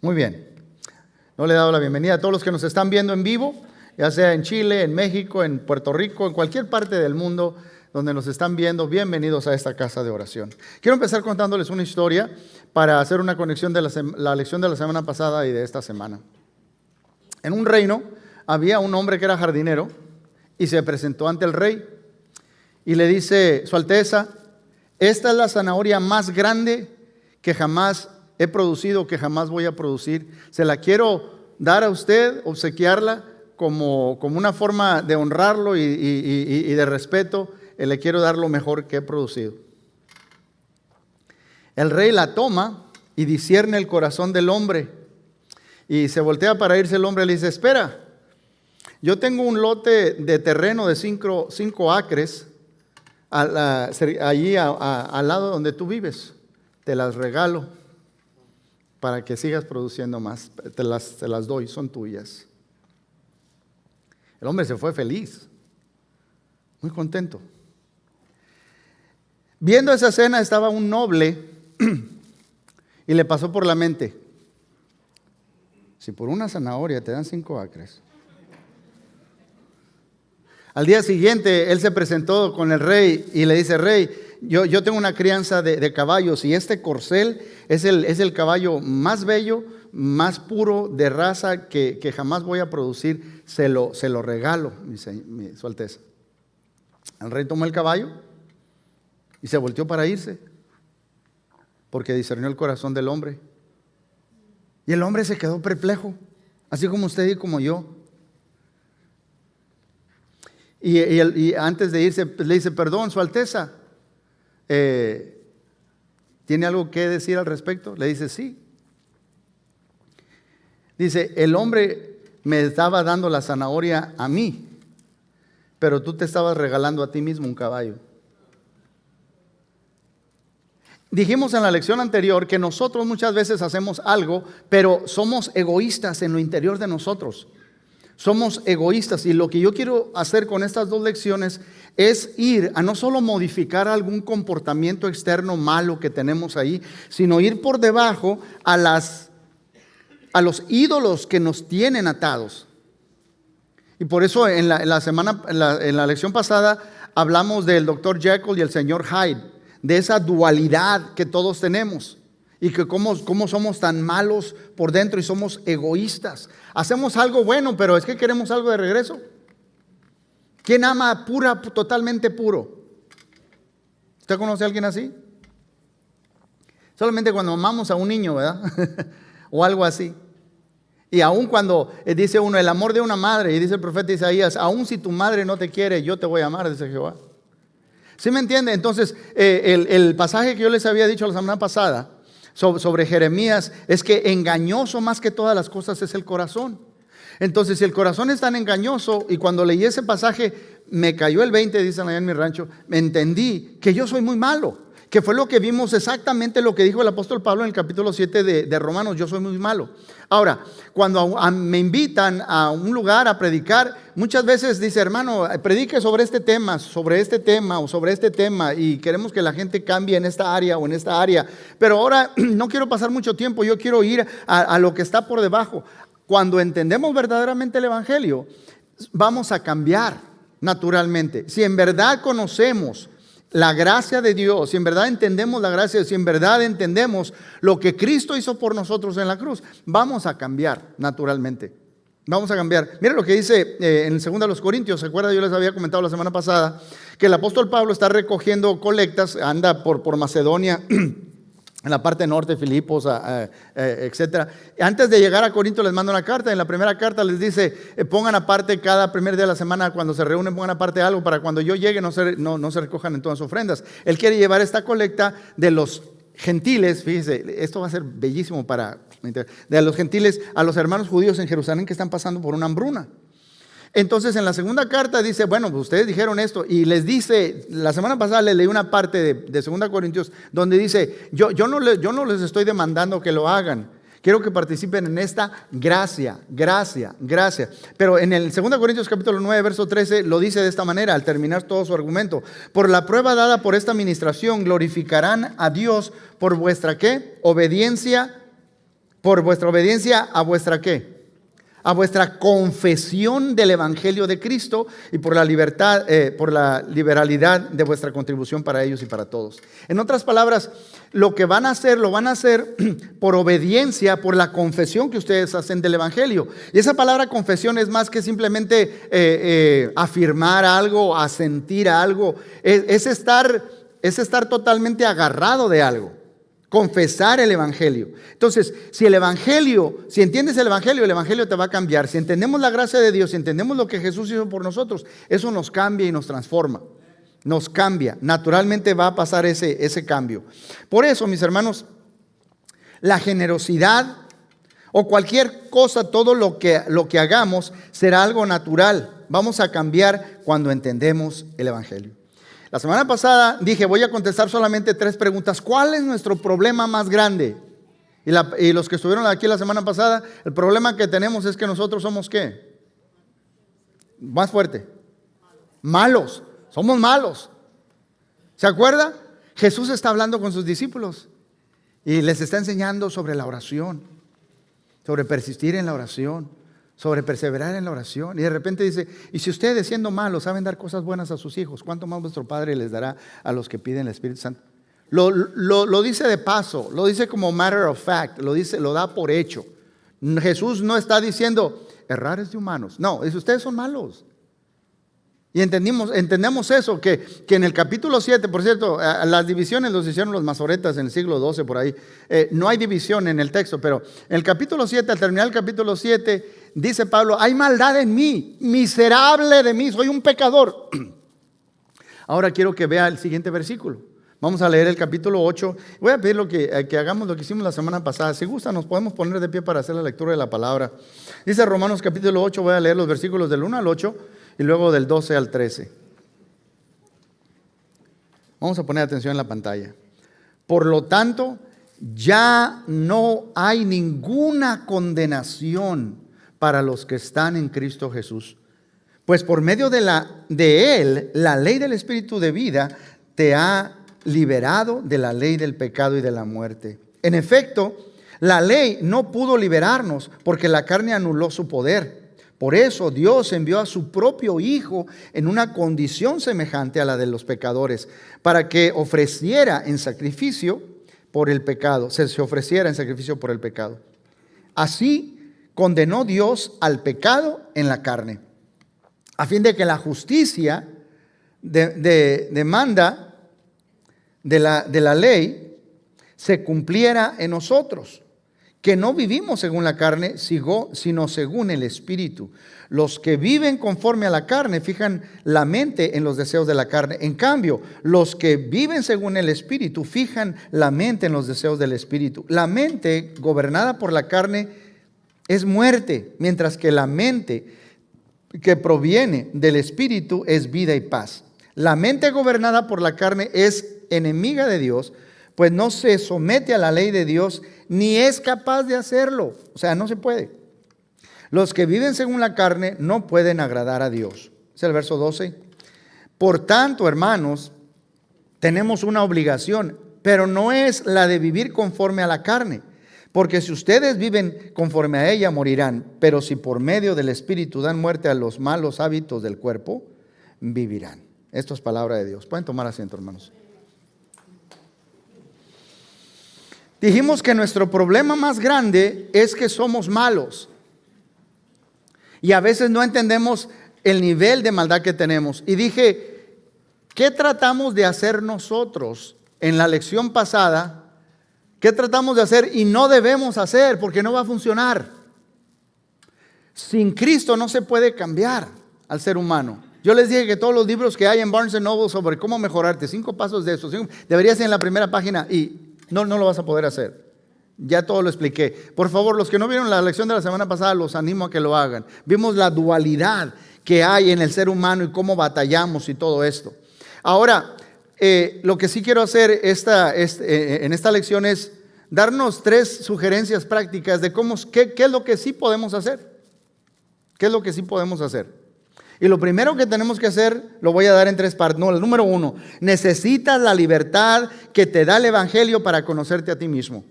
Muy bien. No le he dado la bienvenida a todos los que nos están viendo en vivo, ya sea en Chile, en México, en Puerto Rico, en cualquier parte del mundo donde nos están viendo. Bienvenidos a esta casa de oración. Quiero empezar contándoles una historia para hacer una conexión de la lección de la semana pasada y de esta semana. En un reino había un hombre que era jardinero y se presentó ante el rey y le dice: Su Alteza, esta es la zanahoria más grande que jamás he producido, que jamás voy a producir. Se la quiero dar a usted, obsequiarla como una forma de honrarlo y de respeto. Le quiero dar lo mejor que he producido. El rey la toma y discierne el corazón del hombre. Y se voltea para irse el hombre y le dice: espera, yo tengo un lote de terreno de 5 acres allí al lado donde tú vives. Te las regalo para que sigas produciendo más. Te las doy, son tuyas. El hombre se fue feliz, muy contento. Viendo esa escena estaba un noble y le pasó por la mente: si por una zanahoria te dan 5 acres. Al día siguiente él se presentó con el rey y le dice: rey, yo tengo una crianza de caballos y este corcel es el caballo más bello, más puro de raza que jamás voy a producir. Se lo regalo, Su Alteza. El rey tomó el caballo y se volteó para irse, porque discernió el corazón del hombre. Y el hombre se quedó perplejo, así como usted y como yo. Y antes de irse le dice: perdón, Su Alteza, ¿tiene algo que decir al respecto? Le dice: sí. Dice: el hombre me estaba dando la zanahoria a mí, pero tú te estabas regalando a ti mismo un caballo. Dijimos en la lección anterior que nosotros muchas veces hacemos algo, pero somos egoístas en lo interior de nosotros. Somos egoístas, y lo que yo quiero hacer con estas 2 lecciones es ir a no solo modificar algún comportamiento externo malo que tenemos ahí, sino ir por debajo a los ídolos que nos tienen atados. Y por eso en la lección pasada hablamos del Dr. Jekyll y el señor Hyde, de esa dualidad que todos tenemos. Y que cómo somos tan malos por dentro y somos egoístas. Hacemos algo bueno, pero es que queremos algo de regreso. ¿Quién ama totalmente puro? ¿Usted conoce a alguien así? Solamente cuando amamos a un niño, ¿verdad? O algo así. Y aún cuando dice uno el amor de una madre, y dice el profeta Isaías: aún si tu madre no te quiere, yo te voy a amar, dice Jehová. ¿Sí me entiende? Entonces el pasaje que yo les había dicho la semana pasada sobre Jeremías es que engañoso más que todas las cosas es el corazón. Entonces, si el corazón es tan engañoso, y cuando leí ese pasaje me cayó el 20, dicen allá en mi rancho, me entendí que yo soy muy malo, que fue lo que vimos, exactamente lo que dijo el apóstol Pablo en el capítulo 7 de Romanos: yo soy muy malo. Ahora, cuando me invitan a un lugar a predicar, muchas veces dice: hermano, predique sobre este tema o sobre este tema, y queremos que la gente cambie en esta área o en esta área. Pero ahora no quiero pasar mucho tiempo, yo quiero ir a lo que está por debajo. Cuando entendemos verdaderamente el evangelio, vamos a cambiar naturalmente. Si en verdad conocemos la gracia de Dios, si en verdad entendemos la gracia, si en verdad entendemos lo que Cristo hizo por nosotros en la cruz, vamos a cambiar naturalmente. Vamos a cambiar. Mira lo que dice en 2 Corintios. ¿Se acuerda? Yo les había comentado la semana pasada que el apóstol Pablo está recogiendo colectas, anda por Macedonia, en la parte norte, Filipos, etc. Antes de llegar a Corinto les manda una carta. En la primera carta les dice: pongan aparte cada primer día de la semana, cuando se reúnen, pongan aparte algo para cuando yo llegue no se recojan en todas sus ofrendas. Él quiere llevar esta colecta de los gentiles. Fíjese, esto va a ser bellísimo de los gentiles a los hermanos judíos en Jerusalén que están pasando por una hambruna. Entonces en la segunda carta dice: bueno, pues ustedes dijeron esto, y les dice, la semana pasada les leí una parte de 2 Corintios donde dice: yo no les estoy demandando que lo hagan, quiero que participen en esta gracia. Pero en el 2 Corintios capítulo 9 verso 13 lo dice de esta manera, al terminar todo su argumento: por la prueba dada por esta ministración glorificarán a Dios por vuestra ¿qué? Obediencia Por vuestra obediencia a vuestra ¿qué? A vuestra confesión del Evangelio de Cristo y por la libertad, por la liberalidad de vuestra contribución para ellos y para todos. En otras palabras, lo que van a hacer, lo van a hacer por obediencia, por la confesión que ustedes hacen del Evangelio. Y esa palabra confesión es más que simplemente afirmar algo, asentir a algo. Es estar totalmente agarrado de algo. Confesar el Evangelio. Entonces, si entiendes el Evangelio te va a cambiar. Si entendemos la gracia de Dios, si entendemos lo que Jesús hizo por nosotros, eso nos cambia y nos transforma. Nos cambia. Naturalmente va a pasar ese cambio. Por eso, mis hermanos, la generosidad o cualquier cosa, todo lo que hagamos será algo natural. Vamos a cambiar cuando entendemos el Evangelio. La semana pasada dije, voy a contestar solamente 3 preguntas. ¿Cuál es nuestro problema más grande? Y los que estuvieron aquí la semana pasada, el problema que tenemos es que nosotros somos ¿qué? Más fuerte. Malos. Somos malos. ¿Se acuerda? Jesús está hablando con sus discípulos y les está enseñando sobre la oración, sobre persistir en la oración, sobre perseverar en la oración. Y de repente dice, y si ustedes siendo malos saben dar cosas buenas a sus hijos, ¿cuánto más vuestro Padre les dará a los que piden el Espíritu Santo? Lo dice de paso, lo dice como matter of fact, lo da por hecho. Jesús no está diciendo, errar es de humanos. No, es ustedes son malos. Y entendemos eso, que en el capítulo 7, por cierto, las divisiones los hicieron los masoretas en el siglo XII por ahí. No hay división en el texto, pero en el capítulo 7, al terminar el capítulo 7, dice Pablo, hay maldad en mí, miserable de mí, soy un pecador. Ahora quiero que vea el siguiente versículo. Vamos a leer el capítulo 8. Voy a pedir que hagamos lo que hicimos la semana pasada. Si gusta, nos podemos poner de pie para hacer la lectura de la palabra. Dice Romanos capítulo 8, voy a leer los versículos del 1 al 8 y luego del 12 al 13. Vamos a poner atención en la pantalla. Por lo tanto, ya no hay ninguna condenación para los que están en Cristo Jesús. Pues por medio de Él, la ley del Espíritu de vida te ha liberado de la ley del pecado y de la muerte. En efecto, la ley no pudo liberarnos porque la carne anuló su poder. Por eso Dios envió a su propio Hijo en una condición semejante a la de los pecadores, para que ofreciera en sacrificio por el pecado, se ofreciera en sacrificio por el pecado. Así condenó Dios al pecado en la carne, a fin de que la justicia demanda de la ley se cumpliera en nosotros, que no vivimos según la carne, sino según el Espíritu. Los que viven conforme a la carne fijan la mente en los deseos de la carne. En cambio, los que viven según el Espíritu fijan la mente en los deseos del Espíritu. La mente gobernada por la carne es muerte, mientras que la mente que proviene del Espíritu es vida y paz. La mente gobernada por la carne es enemiga de Dios, pues no se somete a la ley de Dios, ni es capaz de hacerlo. O sea, no se puede. Los que viven según la carne no pueden agradar a Dios. Es el verso 12. Por tanto, hermanos, tenemos una obligación, pero no es la de vivir conforme a la carne. Porque si ustedes viven conforme a ella, morirán. Pero si por medio del Espíritu dan muerte a los malos hábitos del cuerpo, vivirán. Esto es palabra de Dios. Pueden tomar asiento, hermanos. Dijimos que nuestro problema más grande es que somos malos. Y a veces no entendemos el nivel de maldad que tenemos. Y dije, ¿qué tratamos de hacer nosotros en la lección pasada? ¿Qué tratamos de hacer y no debemos hacer porque no va a funcionar? Sin Cristo no se puede cambiar al ser humano. Yo les dije que todos los libros que hay en Barnes & Noble sobre cómo mejorarte, 5 pasos de esos, debería ser en la primera página y no lo vas a poder hacer. Ya todo lo expliqué. Por favor, los que no vieron la lección de la semana pasada, los animo a que lo hagan. Vimos la dualidad que hay en el ser humano y cómo batallamos y todo esto. Ahora, lo que sí quiero hacer en esta lección es darnos 3 sugerencias prácticas de qué es lo que sí podemos hacer. ¿Qué es lo que sí podemos hacer? Y lo primero que tenemos que hacer, lo voy a dar en 3 partes. No, el número 1, necesitas la libertad que te da el Evangelio para conocerte a ti mismo.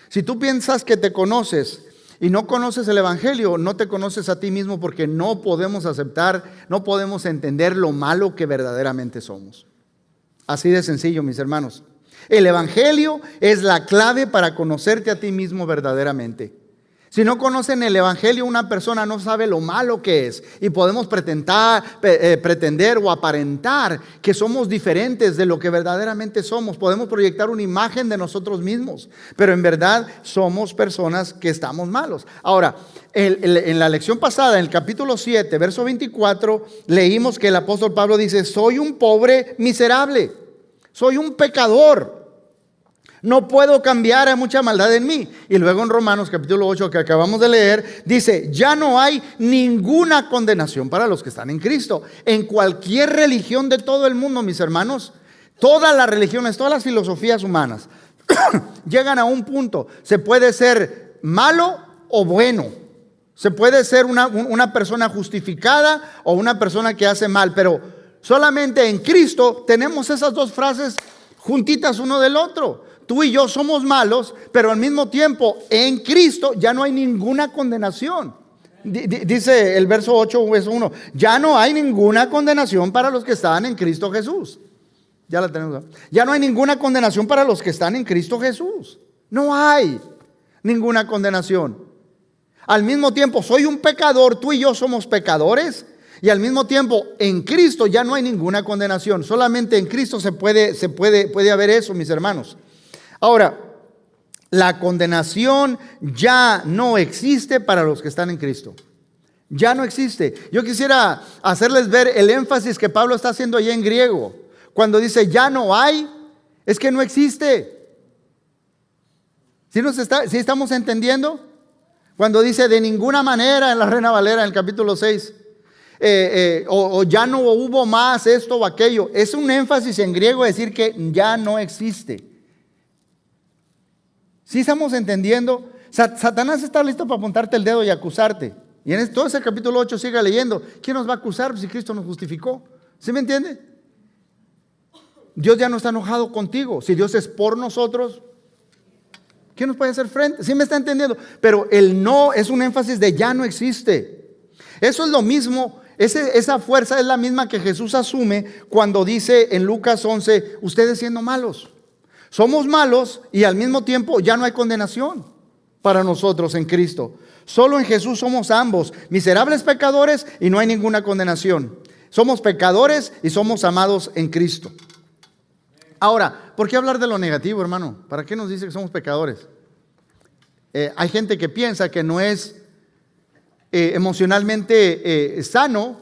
Si tú piensas que te conoces y no conoces el Evangelio, no te conoces a ti mismo, porque no podemos aceptar, no podemos entender lo malo que verdaderamente somos. Así de sencillo, mis hermanos. El Evangelio es la clave para conocerte a ti mismo verdaderamente. Si no conocen el Evangelio, una persona no sabe lo malo que es. Y podemos pretender o aparentar que somos diferentes de lo que verdaderamente somos. Podemos proyectar una imagen de nosotros mismos, pero en verdad somos personas que estamos malos. Ahora, en la lección pasada, en el capítulo 7, verso 24, leímos que el apóstol Pablo dice: soy un pobre miserable, soy un pecador. No puedo cambiar, hay mucha maldad en mí. Y luego en Romanos capítulo 8 que acabamos de leer, dice: ya no hay ninguna condenación para los que están en Cristo. En cualquier religión de todo el mundo, mis hermanos, todas las religiones, todas las filosofías humanas llegan a un punto. Se puede ser malo o bueno. Se puede ser una persona justificada o una persona que hace mal. Pero solamente en Cristo tenemos esas dos frases juntitas uno del otro. Tú y yo somos malos, pero al mismo tiempo en Cristo ya no hay ninguna condenación. Dice el verso 8, verso 1: ya no hay ninguna condenación para los que están en Cristo Jesús. Ya la tenemos. Ya no hay ninguna condenación para los que están en Cristo Jesús. No hay ninguna condenación. Al mismo tiempo soy un pecador, tú y yo somos pecadores. Y al mismo tiempo en Cristo ya no hay ninguna condenación. Solamente en Cristo puede haber eso, mis hermanos. Ahora, la condenación ya no existe para los que están en Cristo. Ya no existe. Yo quisiera hacerles ver el énfasis que Pablo está haciendo allá en griego. Cuando dice ya no hay, es que no existe. ¿Sí estamos entendiendo? Cuando dice de ninguna manera, en la Reina Valera, en el capítulo 6, o ya no hubo más esto o aquello. Es un énfasis en griego decir que ya no existe. ¿Sí estamos entendiendo? Satanás está listo para apuntarte el dedo y acusarte. Y en todo ese capítulo 8 siga leyendo. ¿Quién nos va a acusar si Cristo nos justificó? ¿Sí me entiende? Dios ya no está enojado contigo. Si Dios es por nosotros, ¿quién nos puede hacer frente? ¿Sí me está entendiendo? Pero el no es un énfasis de ya no existe. Eso es lo mismo. Esa fuerza es la misma que Jesús asume cuando dice en Lucas 11: ustedes siendo malos. Somos malos y al mismo tiempo ya no hay condenación para nosotros en Cristo. Solo en Jesús somos ambos miserables pecadores y no hay ninguna condenación. Somos pecadores y somos amados en Cristo. Ahora, ¿por qué hablar de lo negativo, hermano? ¿Para qué nos dice que somos pecadores? Hay gente que piensa que no es emocionalmente sano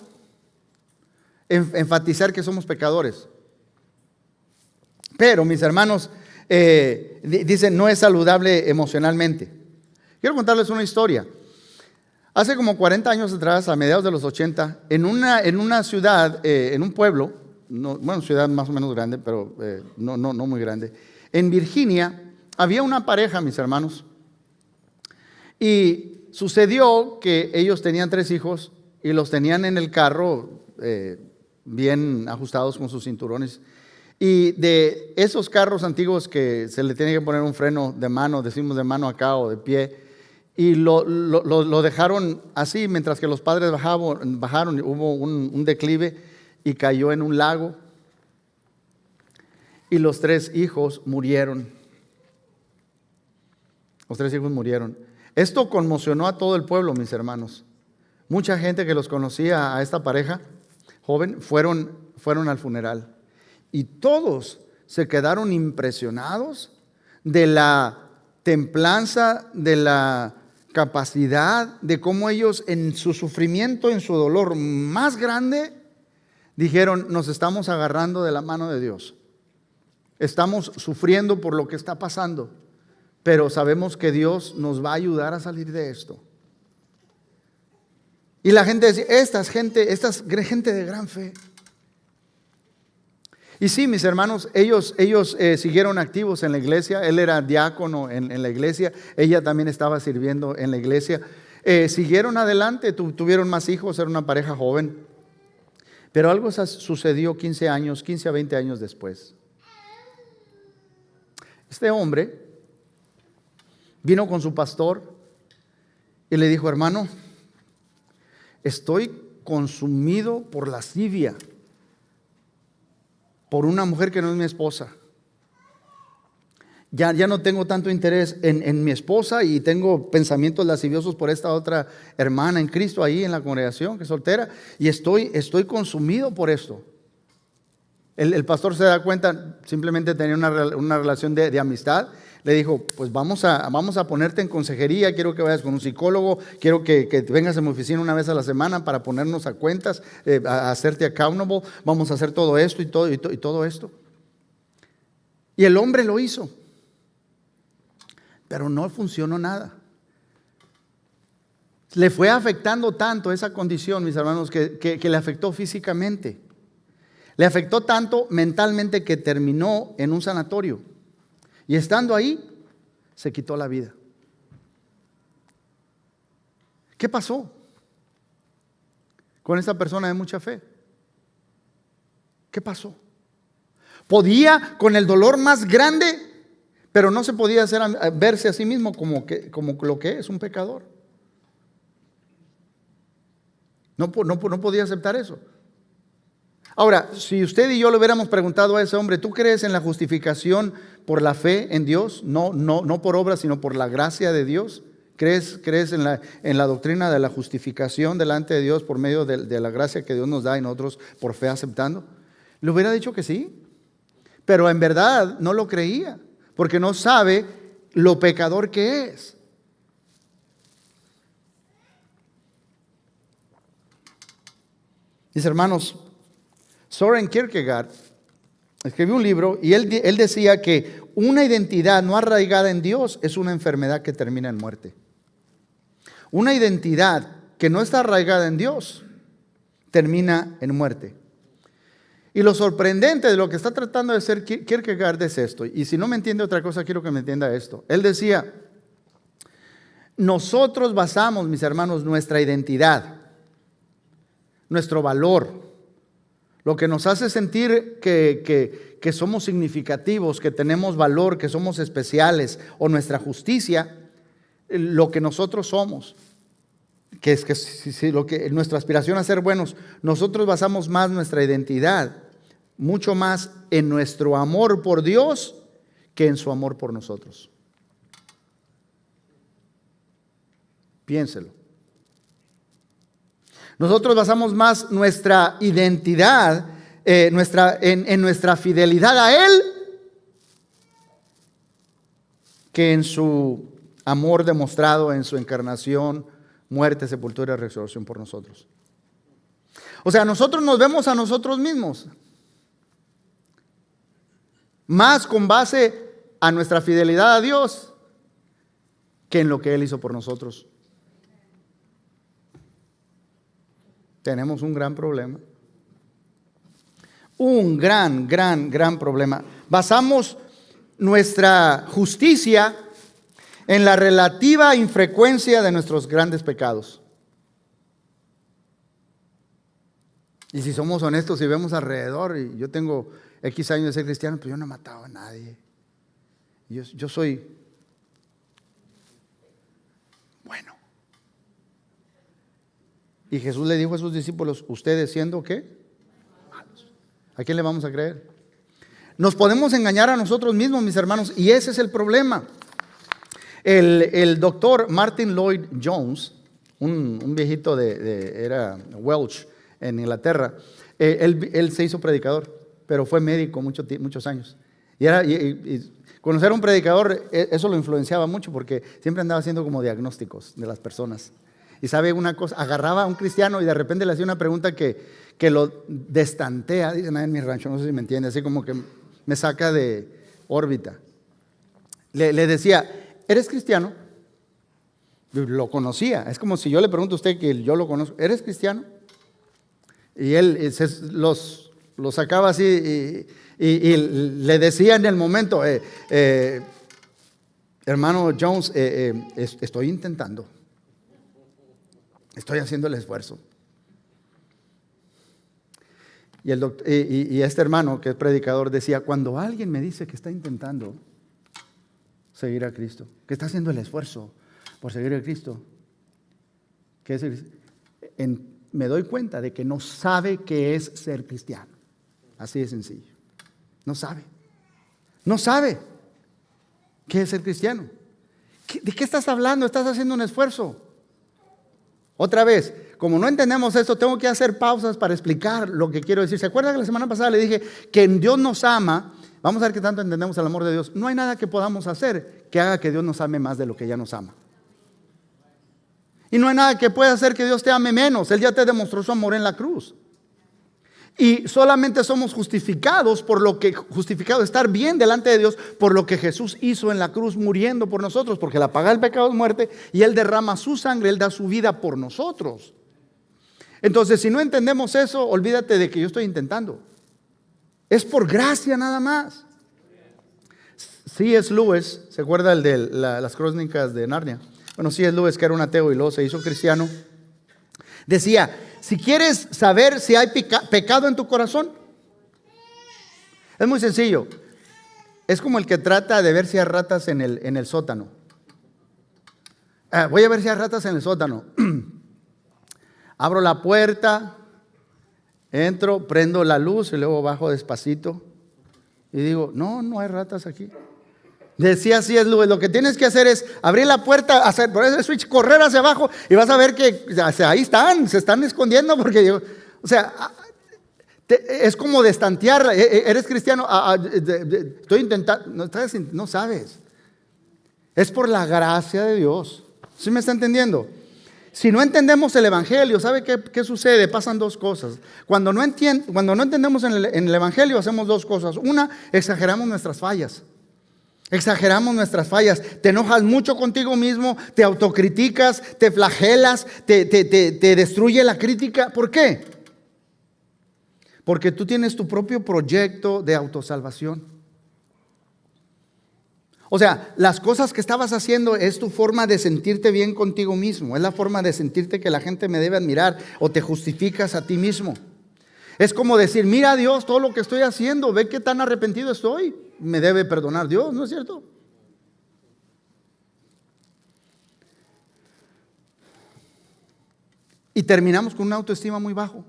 enfatizar que somos pecadores. Pero, mis hermanos, dicen no es saludable emocionalmente. Quiero contarles una historia. Hace como 40 años atrás, a mediados de los 80, en una ciudad, en un pueblo, ciudad más o menos grande, pero no muy grande, en Virginia, había una pareja, mis hermanos, y sucedió que ellos tenían 3 hijos y los tenían en el carro bien ajustados con sus cinturones. Y de esos carros antiguos que se le tiene que poner un freno de mano, decimos de mano acá o de pie, y lo dejaron así mientras que los padres bajaron, hubo un declive y cayó en un lago. Y los 3 hijos murieron. Los 3 hijos murieron. Esto conmocionó a todo el pueblo, mis hermanos. Mucha gente que los conocía a esta pareja joven fueron al funeral. Y todos se quedaron impresionados de la templanza, de la capacidad, de cómo ellos en su sufrimiento, en su dolor más grande, dijeron: nos estamos agarrando de la mano de Dios. Estamos sufriendo por lo que está pasando, pero sabemos que Dios nos va a ayudar a salir de esto. Y la gente decía: esta es gente de gran fe. Y sí, mis hermanos, ellos siguieron activos en la iglesia. Él era diácono en la iglesia. Ella también estaba sirviendo en la iglesia. Siguieron adelante, tuvieron más hijos, era una pareja joven. Pero algo sucedió 15 a 20 años después. Este hombre Vino con su pastor y le dijo: hermano, estoy consumido por lascivia, por una mujer que no es mi esposa. Ya no tengo tanto interés en mi esposa y tengo pensamientos lasciviosos por esta otra hermana en Cristo ahí en la congregación que es soltera, y estoy consumido por esto. El pastor se da cuenta, simplemente tenía una relación de amistad. Le dijo: pues vamos a ponerte en consejería, quiero que vayas con un psicólogo, quiero que vengas a mi oficina una vez a la semana para ponernos a cuentas, a hacerte accountable, vamos a hacer todo esto y todo esto. Y el hombre lo hizo, pero no funcionó nada. Le fue afectando tanto esa condición, mis hermanos, que le afectó físicamente. Le afectó tanto mentalmente que terminó en un sanatorio. Y estando ahí, se quitó la vida. ¿Qué pasó con esa persona de mucha fe? ¿Qué pasó? Podía con el dolor más grande, pero no se podía verse a sí mismo como lo que es un pecador. No podía aceptar eso. Ahora, si usted y yo le hubiéramos preguntado a ese hombre: ¿tú crees en la justificación por la fe en Dios? No por obras, sino por la gracia de Dios. ¿Crees en la doctrina de la justificación delante de Dios por medio de la gracia que Dios nos da y nosotros por fe aceptando? Le hubiera dicho que sí, pero en verdad no lo creía, porque no sabe lo pecador que es. Mis hermanos, Søren Kierkegaard escribió un libro y él decía que una identidad no arraigada en Dios es una enfermedad que termina en muerte. Una identidad que no está arraigada en Dios termina en muerte. Y lo sorprendente de lo que está tratando de hacer Kierkegaard es esto. Y si no me entiende otra cosa, quiero que me entienda esto. Él decía: nosotros basamos, mis hermanos, nuestra identidad, nuestro valor, lo que nos hace sentir que somos significativos, que tenemos valor, que somos especiales, o nuestra justicia, lo que nosotros somos, nuestra aspiración a ser buenos, nosotros basamos más nuestra identidad, mucho más en nuestro amor por Dios que en su amor por nosotros. Piénselo. Nosotros basamos más nuestra identidad en nuestra fidelidad a Él que en su amor demostrado en su encarnación, muerte, sepultura y resurrección por nosotros. O sea, nosotros nos vemos a nosotros mismos más con base a nuestra fidelidad a Dios que en lo que Él hizo por nosotros. Tenemos un gran problema. Un gran problema. Basamos nuestra justicia en la relativa infrecuencia de nuestros grandes pecados. Y si somos honestos y vemos alrededor, y yo tengo X años de ser cristiano, pues yo no he matado a nadie. Yo soy bueno. Y Jesús le dijo a sus discípulos: ¿ustedes siendo qué? Malos. ¿A quién le vamos a creer? Nos podemos engañar a nosotros mismos, mis hermanos, y ese es el problema. El doctor Martin Lloyd Jones, un viejito era Welsh en Inglaterra, él se hizo predicador, pero fue médico muchos años. Y conocer a un predicador, eso lo influenciaba mucho, porque siempre andaba haciendo como diagnósticos de las personas. Y sabe una cosa, agarraba a un cristiano y de repente le hacía una pregunta que lo destantea, dicen ahí en mi rancho, no sé si me entiende, así como que me saca de órbita. Le decía: ¿eres cristiano? Lo conocía. Es como si yo le pregunto a usted, que yo lo conozco: ¿eres cristiano? Y él lo sacaba así y le decía en el momento: hermano Jones, estoy intentando. Estoy haciendo el esfuerzo. Y este hermano que es predicador decía: cuando alguien me dice que está intentando, seguir a Cristo, que está haciendo el esfuerzo por seguir a Cristo, me doy cuenta de que no sabe qué es ser cristiano. Así de sencillo. No sabe. No sabe qué es ser cristiano. ¿De qué estás hablando? Estás haciendo un esfuerzo. Otra vez, como no entendemos esto, tengo que hacer pausas para explicar lo que quiero decir. ¿Se acuerdan que la semana pasada le dije que Dios nos ama? Vamos a ver qué tanto entendemos el amor de Dios. No hay nada que podamos hacer que haga que Dios nos ame más de lo que ya nos ama. Y no hay nada que pueda hacer que Dios te ame menos. Él ya te demostró su amor en la cruz. Y solamente somos justificados estar bien delante de Dios por lo que Jesús hizo en la cruz muriendo por nosotros, porque la paga del pecado es muerte y Él derrama su sangre, Él da su vida por nosotros. Entonces, si no entendemos eso, olvídate de que yo estoy intentando. Es por gracia nada más. C.S. Lewis, ¿se acuerda el de las crónicas de Narnia? Bueno, C.S. Lewis, que era un ateo y luego se hizo cristiano, decía: si quieres saber si hay pecado en tu corazón, es muy sencillo. Es como el que trata de ver si hay ratas en el sótano. Voy a ver si hay ratas en el sótano. Abro la puerta, entro, prendo la luz y luego bajo despacito y digo: no hay ratas aquí. Decía así es Lewis: lo que tienes que hacer es abrir la puerta, por ese switch, correr hacia abajo y vas a ver que ahí están, se están escondiendo porque es como destantear. Eres cristiano, estoy intentando, no sabes. Es por la gracia de Dios. ¿Sí me está entendiendo? Si no entendemos el evangelio, ¿sabe qué sucede? Pasan dos cosas. Cuando no entendemos en el evangelio, hacemos dos cosas. Una, exageramos nuestras fallas. Exageramos nuestras fallas, te enojas mucho contigo mismo, te autocriticas, te flagelas, te destruye la crítica. ¿Por qué? Porque tú tienes tu propio proyecto de autosalvación. O sea, las cosas que estabas haciendo es tu forma de sentirte bien contigo mismo, es la forma de sentirte que la gente me debe admirar, o te justificas a ti mismo. Es como decir: mira Dios, todo lo que estoy haciendo, ve qué tan arrepentido estoy. Me debe perdonar Dios, ¿no es cierto? Y terminamos con una autoestima muy bajo.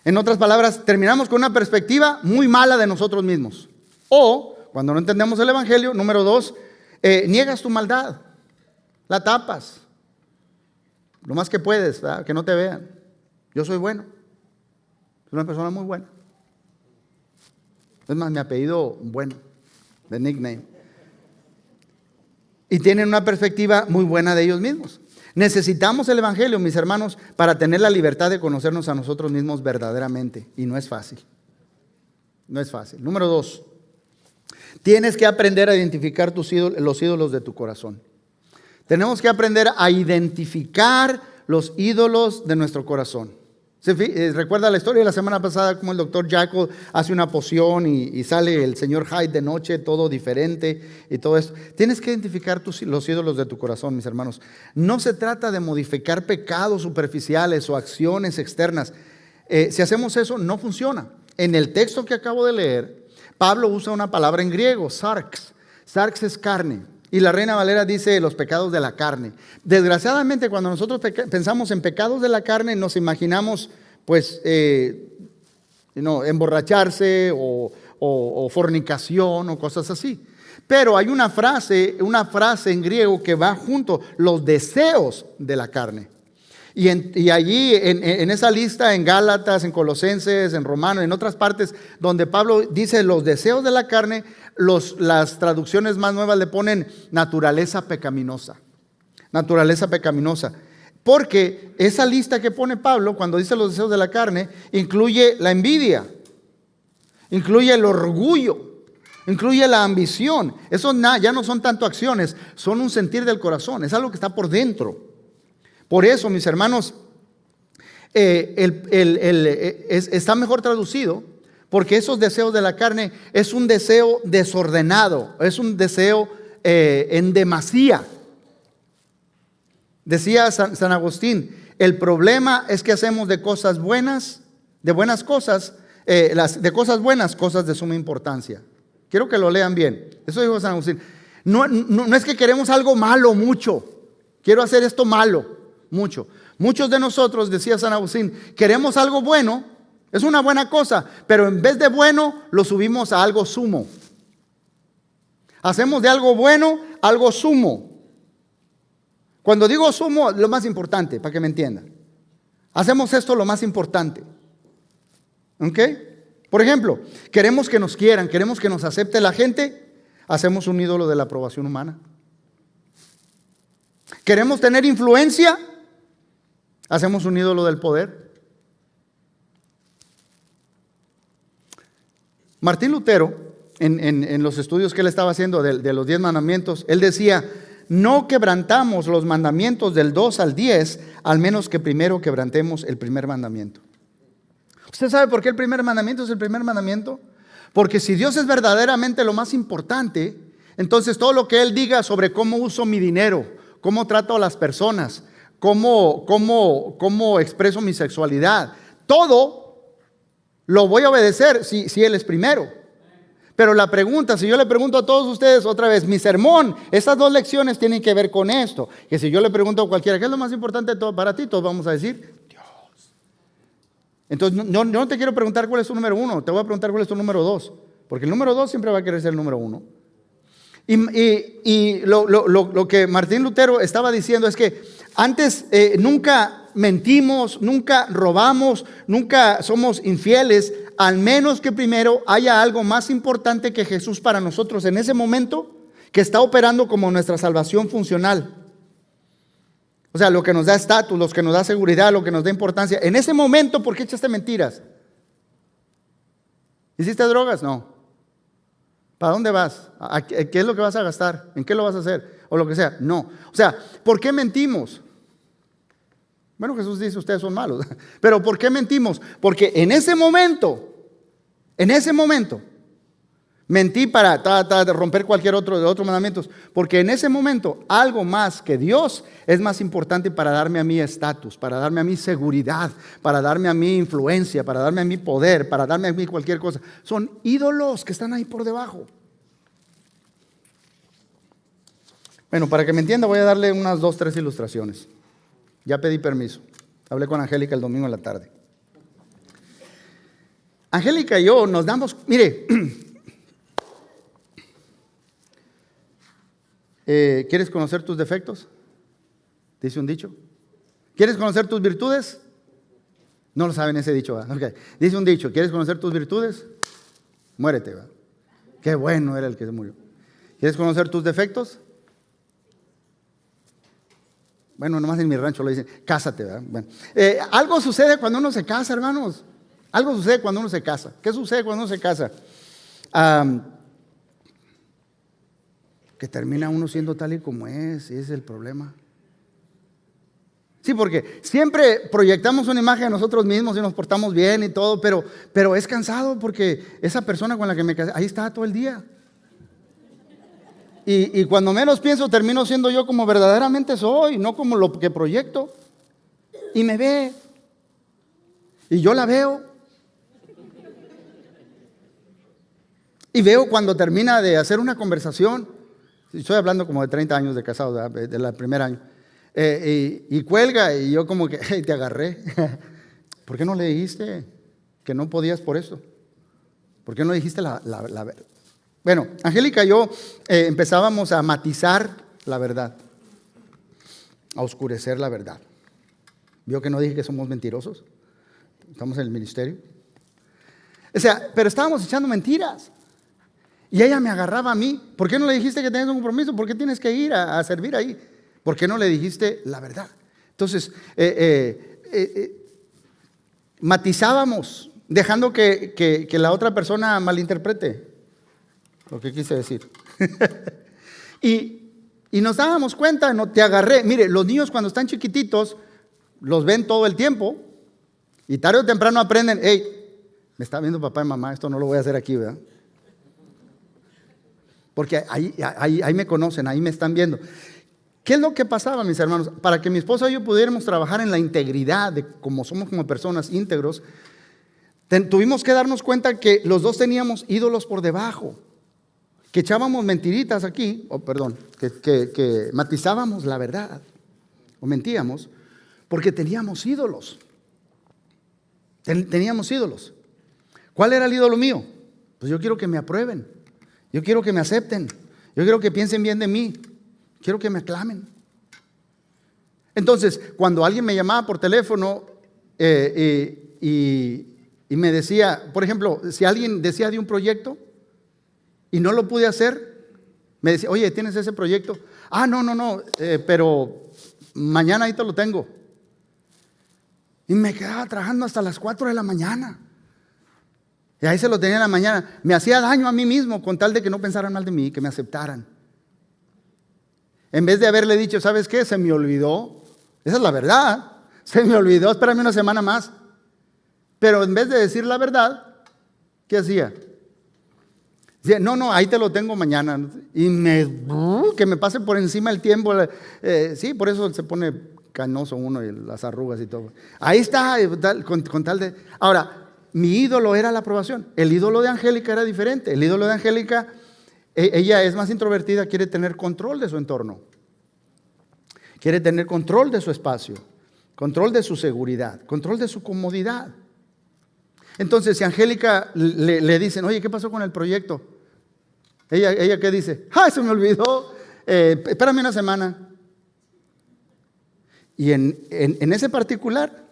En otras palabras, terminamos con una perspectiva muy mala de nosotros mismos. O, cuando no entendemos el evangelio, número dos, niegas tu maldad, la tapas, lo más que puedes, ¿verdad? Que no te vean. Yo soy bueno, soy una persona muy buena. Es más, mi apellido bueno, de nickname. Y tienen una perspectiva muy buena de ellos mismos. Necesitamos el evangelio, mis hermanos, para tener la libertad de conocernos a nosotros mismos verdaderamente. Y no es fácil. No es fácil. Número dos, tienes que aprender a identificar los ídolos de tu corazón. Tenemos que aprender a identificar los ídolos de nuestro corazón. ¿Recuerda la historia de la semana pasada cómo el doctor Jekyll hace una poción y sale el señor Hyde de noche, todo diferente y todo esto? Tienes que identificar los ídolos de tu corazón, mis hermanos. No se trata de modificar pecados superficiales o acciones externas. Si hacemos eso, no funciona. En el texto que acabo de leer, Pablo usa una palabra en griego, sarx. Sarx es carne. Y la Reina Valera dice los pecados de la carne. Desgraciadamente, cuando nosotros pensamos en pecados de la carne, nos imaginamos pues emborracharse o fornicación o cosas así. Pero hay una frase en griego que va junto: los deseos de la carne. Y allí en esa lista, en Gálatas, en Colosenses, en Romanos, en otras partes donde Pablo dice los deseos de la carne, las traducciones más nuevas le ponen naturaleza pecaminosa. Naturaleza pecaminosa. Porque esa lista que pone Pablo cuando dice los deseos de la carne incluye la envidia, incluye el orgullo, incluye la ambición. Eso ya no son tanto acciones, son un sentir del corazón, es algo que está por dentro. Por eso, mis hermanos, está mejor traducido, porque esos deseos de la carne es un deseo desordenado, es un deseo en demasía. Decía San Agustín: el problema es que hacemos de cosas buenas, de buenas cosas, de cosas buenas, cosas de suma importancia. Quiero que lo lean bien. Eso dijo San Agustín. No es que queremos algo malo mucho. Quiero hacer esto malo mucho. Muchos de nosotros, decía San Agustín, queremos algo bueno. Es una buena cosa, pero en vez de bueno, lo subimos a algo sumo. Hacemos de algo bueno algo sumo. Cuando digo sumo, lo más importante, para que me entiendan. Hacemos esto lo más importante. ¿Ok? Por ejemplo, queremos que nos quieran, queremos que nos acepte la gente, hacemos un ídolo de la aprobación humana. Queremos tener influencia, hacemos un ídolo del poder. Martín Lutero, en los estudios que él estaba haciendo de los 10 mandamientos, él decía: no quebrantamos los mandamientos del 2 al 10, al menos que primero quebrantemos el primer mandamiento. ¿Usted sabe por qué el primer mandamiento es el primer mandamiento? Porque si Dios es verdaderamente lo más importante, entonces todo lo que Él diga sobre cómo uso mi dinero, cómo trato a las personas, cómo expreso mi sexualidad, todo lo voy a obedecer si Él es primero. Pero la pregunta, si yo le pregunto a todos ustedes otra vez, mi sermón, estas 2 lecciones tienen que ver con esto. Que si yo le pregunto a cualquiera, ¿qué es lo más importante de todo para ti? Todos vamos a decir, Dios. Entonces, yo no te quiero preguntar cuál es tu número 1, te voy a preguntar cuál es tu número 2. Porque el número 2 siempre va a querer ser el número 1. Y lo que Martín Lutero estaba diciendo es que antes nunca mentimos, nunca robamos, nunca somos infieles, al menos que primero haya algo más importante que Jesús para nosotros en ese momento, que está operando como nuestra salvación funcional. O sea, lo que nos da estatus, lo que nos da seguridad, lo que nos da importancia. En ese momento, ¿por qué echaste mentiras? ¿Hiciste drogas? No. ¿Para dónde vas? ¿Qué es lo que vas a gastar? ¿En qué lo vas a hacer? O lo que sea. No. O sea, ¿por qué mentimos? Bueno, Jesús dice, ustedes son malos. Pero ¿por qué mentimos? Porque en ese momento, mentí para romper cualquier otro mandamiento. Porque en ese momento, algo más que Dios es más importante para darme a mí estatus, para darme a mí seguridad, para darme a mí influencia, para darme a mí poder, para darme a mí cualquier cosa. Son ídolos que están ahí por debajo. Bueno, para que me entienda, voy a darle unas 2, 3 ilustraciones. Ya pedí permiso. Hablé con Angélica el domingo en la tarde. Angélica y yo nos damos, mire, ¿quieres conocer tus defectos? Dice un dicho. ¿Quieres conocer tus virtudes? No lo saben ese dicho, ¿verdad? Okay. Dice un dicho, ¿quieres conocer tus virtudes? Muérete, ¿verdad? Qué bueno era el que se murió. ¿Quieres conocer tus defectos? Bueno, nomás en mi rancho lo dicen, cásate, ¿verdad? Bueno, algo sucede cuando uno se casa, hermanos. Algo sucede cuando uno se casa. ¿Qué sucede cuando uno se casa? Que termina uno siendo tal y como es, ese es el problema. Sí, porque siempre proyectamos una imagen de nosotros mismos y nos portamos bien y todo, pero es cansado porque esa persona con la que me casé, ahí está todo el día. Y cuando menos pienso, termino siendo yo como verdaderamente soy, no como lo que proyecto. Y me ve. Y yo la veo. Y veo cuando termina de hacer una conversación. Estoy hablando como de 30 años de casado, del primer año. Y cuelga y yo como que, hey, te agarré. ¿Por qué no le dijiste que no podías por eso? ¿Por qué no dijiste la verdad? Bueno, Angélica y yo empezábamos a matizar la verdad, a oscurecer la verdad. ¿Vio que no dije que somos mentirosos? Estamos en el ministerio. O sea, pero estábamos echando mentiras. Y ella me agarraba a mí. ¿Por qué no le dijiste que tenías un compromiso? ¿Por qué tienes que ir a servir ahí? ¿Por qué no le dijiste la verdad? Entonces, matizábamos, dejando que la otra persona malinterprete lo que quise decir. y nos dábamos cuenta, no te agarré. Mire, los niños cuando están chiquititos, los ven todo el tiempo. Y tarde o temprano aprenden, hey, me está viendo papá y mamá, esto no lo voy a hacer aquí, ¿verdad? Porque ahí me conocen, ahí me están viendo. ¿Qué es lo que pasaba, mis hermanos? Para que mi esposa y yo pudiéramos trabajar en la integridad de cómo somos como personas íntegros, tuvimos que darnos cuenta que los dos teníamos ídolos por debajo. que echábamos mentiritas aquí, que matizábamos la verdad, o mentíamos, porque teníamos ídolos. Teníamos ídolos. ¿Cuál era el ídolo mío? Pues yo quiero que me aprueben, yo quiero que me acepten, yo quiero que piensen bien de mí, quiero que me aclamen. Entonces, cuando alguien me llamaba por teléfono y me decía, por ejemplo, si alguien decía de un proyecto y no lo pude hacer, me decía, oye, ¿tienes ese proyecto? Ah, no, pero mañana ahí te lo tengo. Y me quedaba trabajando hasta las 4 de la mañana. Y ahí se lo tenía en la mañana. Me hacía daño a mí mismo con tal de que no pensaran mal de mí, que me aceptaran. En vez de haberle dicho, ¿sabes qué? Se me olvidó. Esa es la verdad. Se me olvidó, espérame una semana más. Pero en vez de decir la verdad, ¿qué hacía? Decía, no, ahí te lo tengo mañana. Y que me pase por encima el tiempo. Sí, por eso se pone canoso uno y las arrugas y todo. Ahí está, con tal de... Ahora, mi ídolo era la aprobación. El ídolo de Angélica era diferente. El ídolo de Angélica, ella es más introvertida, quiere tener control de su entorno. Quiere tener control de su espacio, control de su seguridad, control de su comodidad. Entonces, si a Angélica le dicen, oye, ¿qué pasó con el proyecto? Ella ¿qué dice? ¡Ay, se me olvidó! Espérame una semana. Y en ese particular,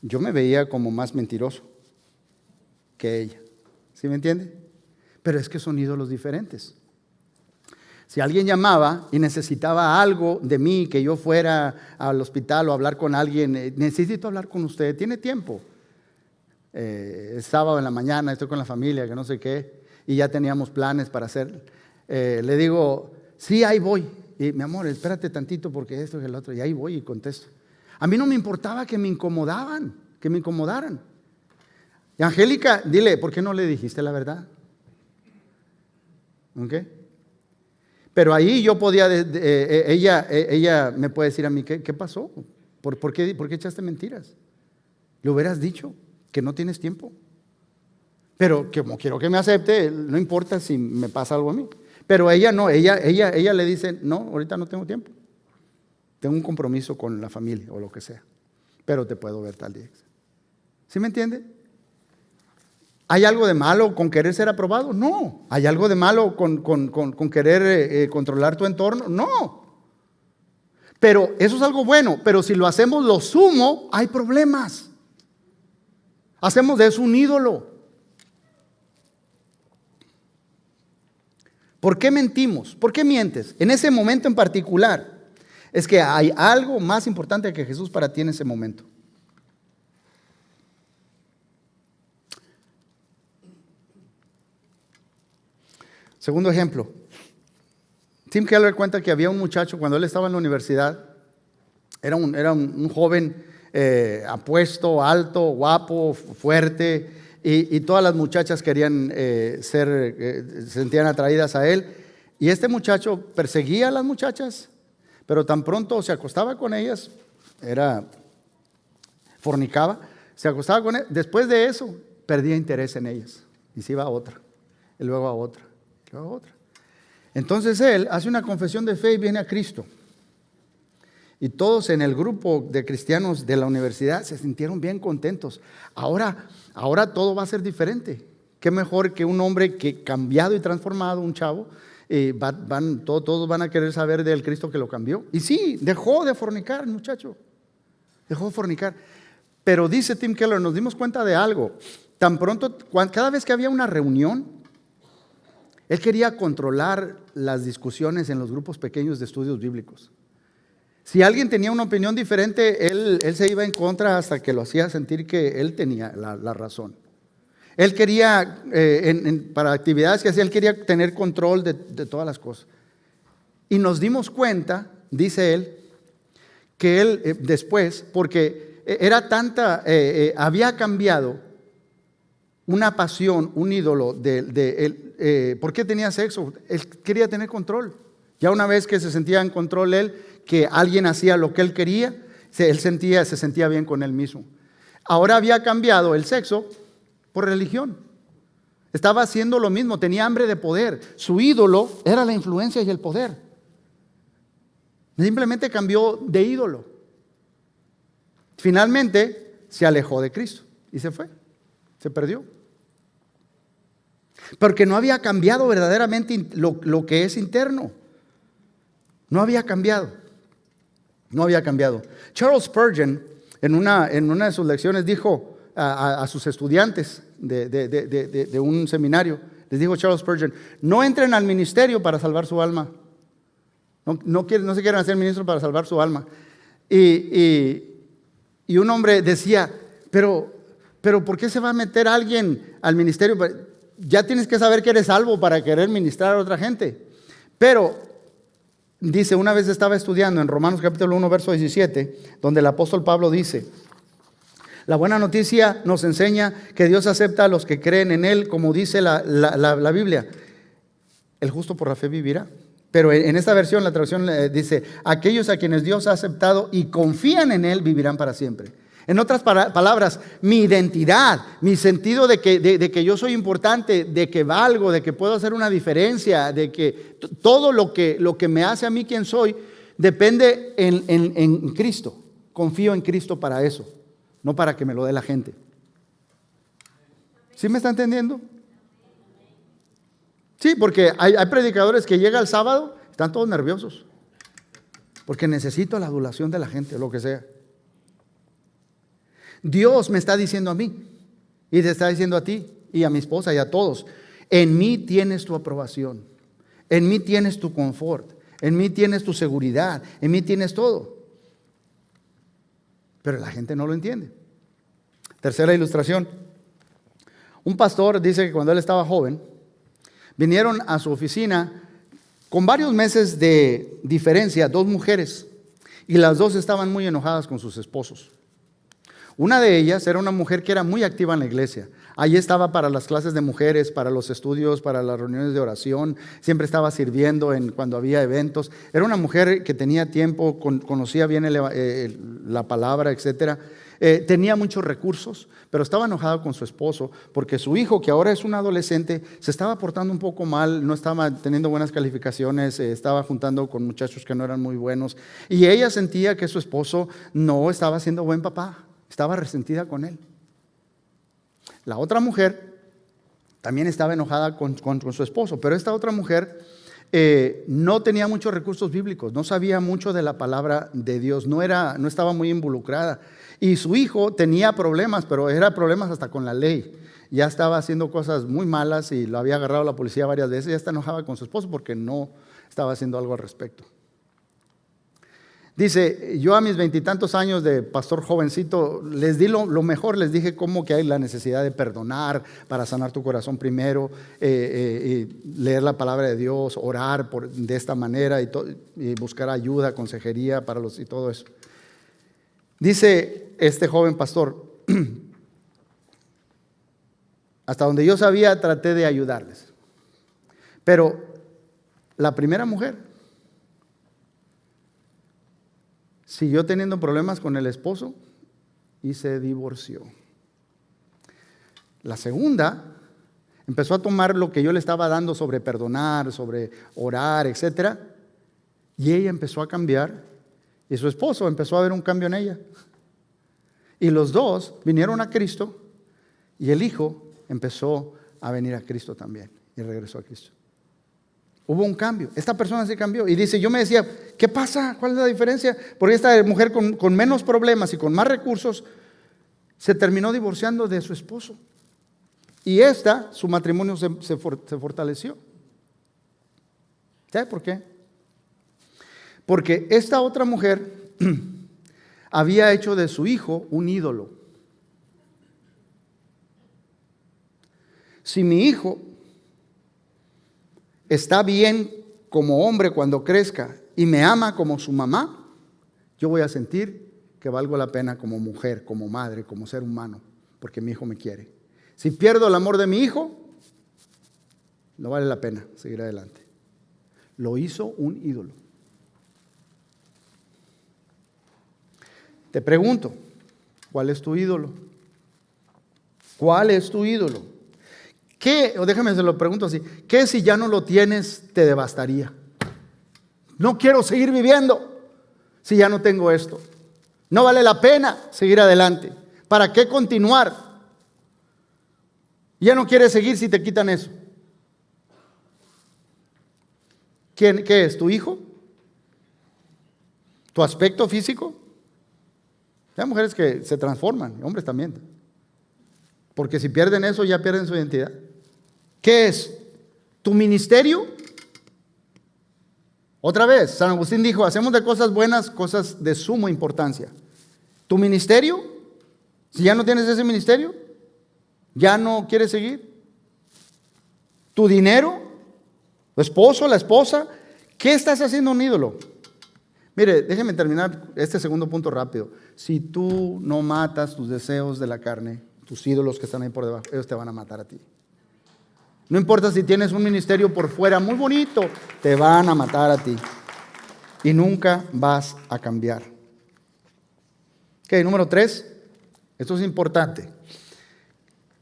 yo me veía como más mentiroso que ella. ¿Sí me entiende? Pero es que son ídolos diferentes. Si alguien llamaba y necesitaba algo de mí, que yo fuera al hospital o hablar con alguien, necesito hablar con usted, ¿tiene tiempo? Es sábado en la mañana, estoy con la familia, que no sé qué, y ya teníamos planes para hacer. Le digo, sí, ahí voy. Y mi amor, espérate tantito porque esto y el otro, y ahí voy y contesto. A mí no me importaba que me incomodaran, que me incomodaran. Y Angélica, dile, ¿por qué no le dijiste la verdad? ¿Ok? Pero ahí yo podía, ella me puede decir a mí, ¿qué pasó? ¿Por qué echaste mentiras? Le hubieras dicho que no tienes tiempo. Pero como quiero que me acepte, no importa si me pasa algo a mí. Pero ella no, ella le dice, no, ahorita no tengo tiempo. Tengo un compromiso con la familia o lo que sea. Pero te puedo ver tal día. ¿Sí me entiende? ¿Hay algo de malo con querer ser aprobado? No. ¿Hay algo de malo con querer controlar tu entorno? No. Pero eso es algo bueno. Pero si lo hacemos lo sumo, hay problemas. Hacemos de eso un ídolo. ¿Por qué mentimos? ¿Por qué mientes? En ese momento en particular, es que hay algo más importante que Jesús para ti en ese momento. Segundo ejemplo. Tim Keller cuenta que había un muchacho cuando él estaba en la universidad. Era un joven apuesto, alto, guapo, fuerte. Y todas las muchachas querían se sentían atraídas a él. Y este muchacho perseguía a las muchachas, pero tan pronto se acostaba con ellas, fornicaba, se acostaba con ellas. Después de eso, perdía interés en ellas. Y se iba a otra, y luego a otra, y luego a otra. Entonces él hace una confesión de fe y viene a Cristo. Y todos en el grupo de cristianos de la universidad se sintieron bien contentos. Ahora todo va a ser diferente. Qué mejor que un hombre que cambiado y transformado, un chavo, todos van a querer saber del Cristo que lo cambió. Y sí, dejó de fornicar el muchacho. Dejó de fornicar. Pero dice Tim Keller, nos dimos cuenta de algo. Tan pronto, cada vez que había una reunión, él quería controlar las discusiones en los grupos pequeños de estudios bíblicos. Si alguien tenía una opinión diferente, él se iba en contra hasta que lo hacía sentir que él tenía la razón. Él quería, para actividades que hacía, él quería tener control de todas las cosas. Y nos dimos cuenta, dice él, que él después, porque era tanta, había cambiado una pasión, un ídolo de él. ¿Por qué tenía sexo? Él quería tener control. Ya una vez que se sentía en control él, que alguien hacía lo que él quería, se sentía bien con él mismo. Ahora había cambiado el sexo por religión. Estaba haciendo lo mismo, tenía hambre de poder. Su ídolo era la influencia y el poder. Simplemente cambió de ídolo. Finalmente se alejó de Cristo y se fue, se perdió. Porque no había cambiado verdaderamente lo que es interno. No había cambiado. No había cambiado. Charles Spurgeon, en una de sus lecciones, dijo a sus estudiantes de un seminario, les dijo Charles Spurgeon: no entren al ministerio para salvar su alma. No se quieren hacer ministros para salvar su alma. Y un hombre decía: pero ¿por qué se va a meter alguien al ministerio? Ya tienes que saber que eres salvo para querer ministrar a otra gente. Pero dice, una vez estaba estudiando en Romanos capítulo 1, verso 17, donde el apóstol Pablo dice: la buena noticia nos enseña que Dios acepta a los que creen en Él, como dice la Biblia. El justo por la fe vivirá. Pero en esta versión, la traducción dice: aquellos a quienes Dios ha aceptado y confían en Él vivirán para siempre. En otras palabras, mi identidad, mi sentido de que yo soy importante, de que valgo, de que puedo hacer una diferencia, de que todo lo que me hace a mí quien soy, depende en Cristo. Confío en Cristo para eso, no para que me lo dé la gente. ¿Sí me está entendiendo? Sí, porque hay predicadores que llegan el sábado, están todos nerviosos, porque necesito la adulación de la gente, lo que sea. Dios me está diciendo a mí, y te está diciendo a ti, y a mi esposa, y a todos: en mí tienes tu aprobación, en mí tienes tu confort, en mí tienes tu seguridad, en mí tienes todo. Pero la gente no lo entiende. Tercera ilustración. Un pastor dice que cuando él estaba joven, vinieron a su oficina con varios meses de diferencia 2 mujeres, y las 2 estaban muy enojadas con sus esposos. Una de ellas era una mujer que era muy activa en la iglesia. Allí estaba para las clases de mujeres, para los estudios, para las reuniones de oración. Siempre estaba sirviendo cuando había eventos. Era una mujer que tenía tiempo, conocía bien la palabra, etc. Tenía muchos recursos, pero estaba enojada con su esposo porque su hijo, que ahora es un adolescente, se estaba portando un poco mal, no estaba teniendo buenas calificaciones, estaba juntando con muchachos que no eran muy buenos. Y ella sentía que su esposo no estaba siendo buen papá. Estaba resentida con él. La otra mujer también estaba enojada con su esposo, pero esta otra mujer no tenía muchos recursos bíblicos, no sabía mucho de la palabra de Dios, no estaba muy involucrada. Y su hijo tenía problemas, pero eran problemas hasta con la ley. Ya estaba haciendo cosas muy malas y lo había agarrado la policía varias veces. Ya está enojada con su esposo porque no estaba haciendo algo al respecto. Dice: yo a mis 20 y tantos años de pastor jovencito, les di lo mejor, les dije cómo que hay la necesidad de perdonar para sanar tu corazón primero, leer la palabra de Dios, orar de esta manera y buscar ayuda, consejería para y todo eso. Dice este joven pastor: hasta donde yo sabía traté de ayudarles, pero la primera mujer siguió teniendo problemas con el esposo y se divorció. La segunda empezó a tomar lo que yo le estaba dando sobre perdonar, sobre orar, etc. Y ella empezó a cambiar y su esposo empezó a ver un cambio en ella. Y los 2 vinieron a Cristo y el hijo empezó a venir a Cristo también y regresó a Cristo. Hubo un cambio. Esta persona se cambió. Y dice, yo me decía, ¿qué pasa? ¿Cuál es la diferencia? Porque esta mujer con menos problemas y con más recursos se terminó divorciando de su esposo. Y su matrimonio se fortaleció. ¿Sabe por qué? Porque esta otra mujer había hecho de su hijo un ídolo. Si mi hijo está bien como hombre cuando crezca y me ama como su mamá, yo voy a sentir que valgo la pena como mujer, como madre, como ser humano, porque mi hijo me quiere. Si pierdo el amor de mi hijo, no vale la pena seguir adelante. Lo hizo un ídolo. Te pregunto, ¿cuál es tu ídolo? ¿Cuál es tu ídolo? ¿Qué? O déjame se lo pregunto así. ¿Qué si ya no lo tienes te devastaría? No quiero seguir viviendo si ya no tengo esto. No vale la pena seguir adelante. ¿Para qué continuar? Ya no quieres seguir si te quitan eso. ¿Qué es? ¿Tu hijo? ¿Tu aspecto físico? Hay mujeres que se transforman, hombres también. Porque si pierden eso, ya pierden su identidad. ¿Qué es? ¿Tu ministerio? Otra vez, San Agustín dijo, hacemos de cosas buenas cosas de suma importancia. ¿Tu ministerio? Si ya no tienes ese ministerio, ¿ya no quieres seguir? ¿Tu dinero? ¿Tu esposo, la esposa? ¿Qué estás haciendo un ídolo? Mire, déjeme terminar este segundo punto rápido. Si tú no matas tus deseos de la carne, tus ídolos que están ahí por debajo, ellos te van a matar a ti. No importa si tienes un ministerio por fuera muy bonito, te van a matar a ti. Y nunca vas a cambiar. Ok, número 3. Esto es importante.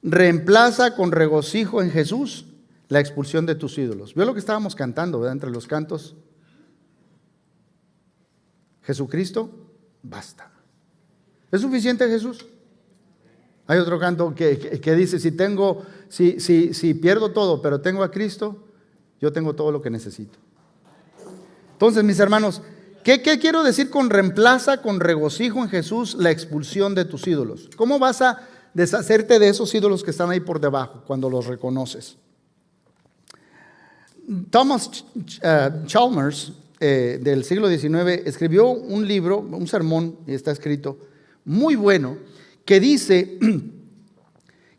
Reemplaza con regocijo en Jesús la expulsión de tus ídolos. ¿Vio lo que estábamos cantando, verdad? Entre los cantos. Jesucristo, basta. ¿Es suficiente Jesús? Hay otro canto que dice, si pierdo todo, pero tengo a Cristo, yo tengo todo lo que necesito. Entonces, mis hermanos, ¿qué quiero decir con reemplaza con regocijo en Jesús la expulsión de tus ídolos? ¿Cómo vas a deshacerte de esos ídolos que están ahí por debajo cuando los reconoces? Thomas Chalmers, del siglo XIX, escribió un libro, un sermón, y está escrito, muy bueno, que dice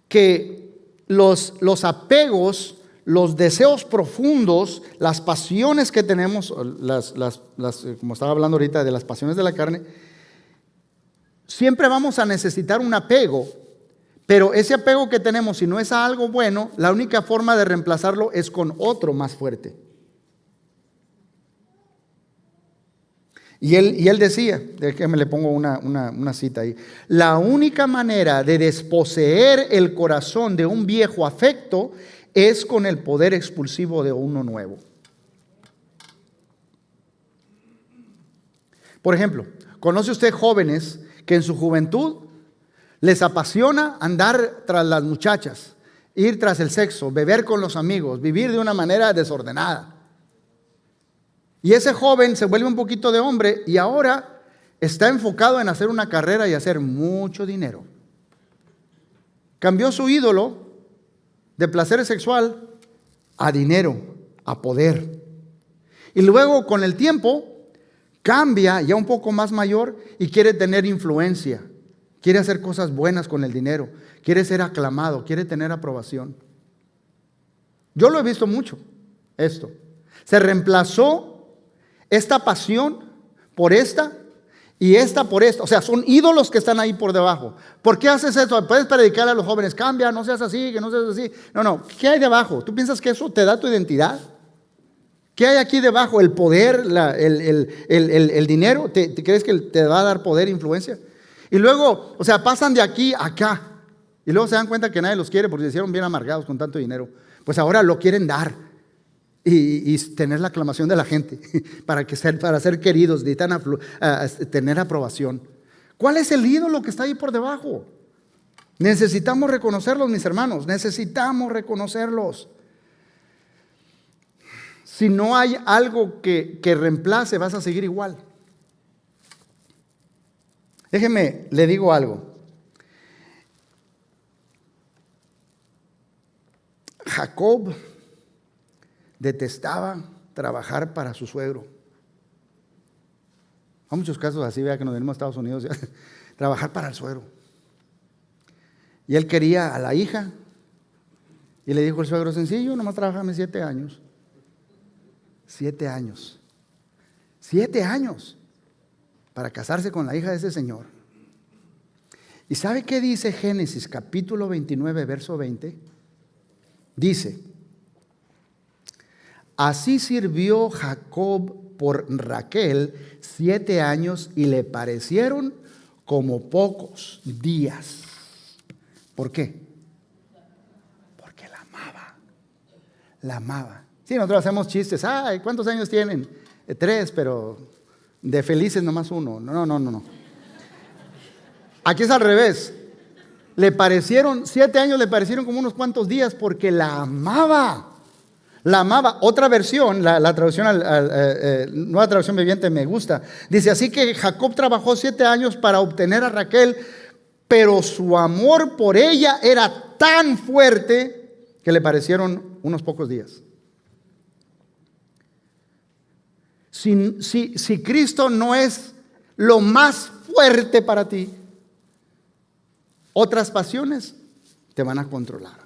que los apegos, los deseos profundos, las pasiones que tenemos, como estaba hablando ahorita de las pasiones de la carne, siempre vamos a necesitar un apego, pero ese apego que tenemos, si no es a algo bueno, la única forma de reemplazarlo es con otro más fuerte. Y él decía, déjeme le pongo una cita ahí, la única manera de desposeer el corazón de un viejo afecto es con el poder expulsivo de uno nuevo. Por ejemplo, ¿conoce usted jóvenes que en su juventud les apasiona andar tras las muchachas, ir tras el sexo, beber con los amigos, vivir de una manera desordenada? Y ese joven se vuelve un poquito de hombre y ahora está enfocado en hacer una carrera y hacer mucho dinero. Cambió su ídolo de placer sexual a dinero, a poder. Y luego con el tiempo cambia, ya un poco más mayor, y quiere tener influencia. Quiere hacer cosas buenas con el dinero. Quiere ser aclamado, quiere tener aprobación. Yo lo he visto mucho, esto. Se reemplazó esta pasión por esta y esta por esta. O sea, son ídolos que están ahí por debajo. ¿Por qué haces eso? Puedes predicarle a los jóvenes, cambia, no seas así, que no seas así. No, ¿qué hay debajo? ¿Tú piensas que eso te da tu identidad? ¿Qué hay aquí debajo? ¿El poder, el dinero? ¿Te crees que te va a dar poder e influencia? Y luego, o sea, pasan de aquí a acá. Y luego se dan cuenta que nadie los quiere porque se hicieron bien amargados con tanto dinero. Pues ahora lo quieren dar. Y tener la aclamación de la gente para ser queridos, necesitan tener aprobación. ¿Cuál es el ídolo que está ahí por debajo? Necesitamos reconocerlos, mis hermanos, necesitamos reconocerlos. Si no hay algo que reemplace, vas a seguir igual. Déjeme, le digo algo. Jacob detestaba trabajar para su suegro. Hay muchos casos así, vea que nos venimos a Estados Unidos, ya, trabajar para el suegro. Y él quería a la hija y le dijo el suegro, sencillo, nomás trabajame 7 años. 7 años. 7 años para casarse con la hija de ese señor. ¿Y sabe qué dice Génesis capítulo 29, verso 20? Dice, así sirvió Jacob por Raquel 7 años y le parecieron como pocos días. ¿Por qué? Porque la amaba. La amaba. Sí, nosotros hacemos chistes. Ay, ¿cuántos años tienen? 3, pero de felices nomás 1. No. Aquí es al revés. 7 años le parecieron como unos cuantos días porque la amaba. La amaba. Otra versión, la traducción, nueva traducción viviente me gusta. Dice, así que Jacob trabajó 7 años para obtener a Raquel, pero su amor por ella era tan fuerte que le parecieron unos pocos días. Si Cristo no es lo más fuerte para ti, otras pasiones te van a controlar.